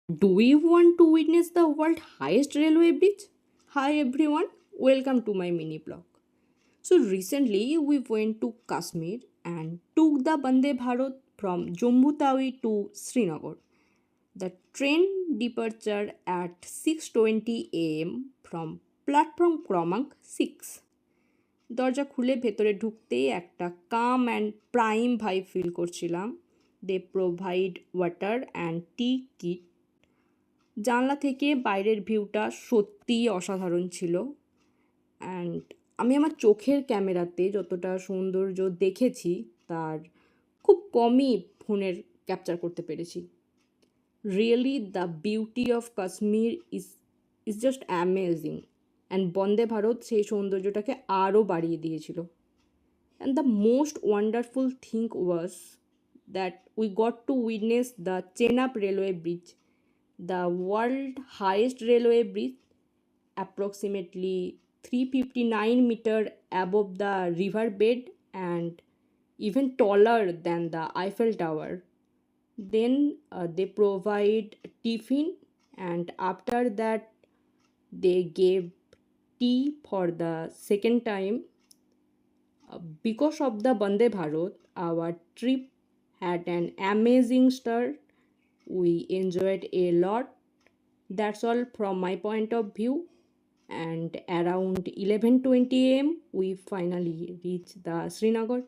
Do you want to witness the world's highest railway bridge? Hi everyone, welcome to my mini blog. So recently we went to Kashmir and took the Vande Bharat from Jammu Tawi to Srinagar. The train departed at 6:20 am from platform Cromank 6. দরজা খুলে ভেতরে ঢুকতেই একটা calm and prime ভাই feel করছিলাম। They provide water and tea kit. জানলা থেকে বাইরের ভিউটা সত্যিই অসাধারণ ছিল অ্যান্ড আমি আমার চোখের ক্যামেরাতে যতটা সৌন্দর্য দেখেছি তার খুব কমই ফোনের ক্যাপচার করতে পেরেছি। Really the beauty of Kashmir is just amazing and Vande Bharat সেই সৌন্দর্যটাকে আরও বাড়িয়ে দিয়েছিল। And the most wonderful thing was that we got to witness the Chenab railway bridge, the world highest railway bridge, approximately 359 meter above the river bed and even taller than the Eiffel Tower. Then they provide tiffin, and after that they gave tea for the second time. Because of the Bande Bharat, our trip had an amazing start. We enjoyed a lot. That's all from my point of view. And around 11:20 am, we finally reached the Srinagar.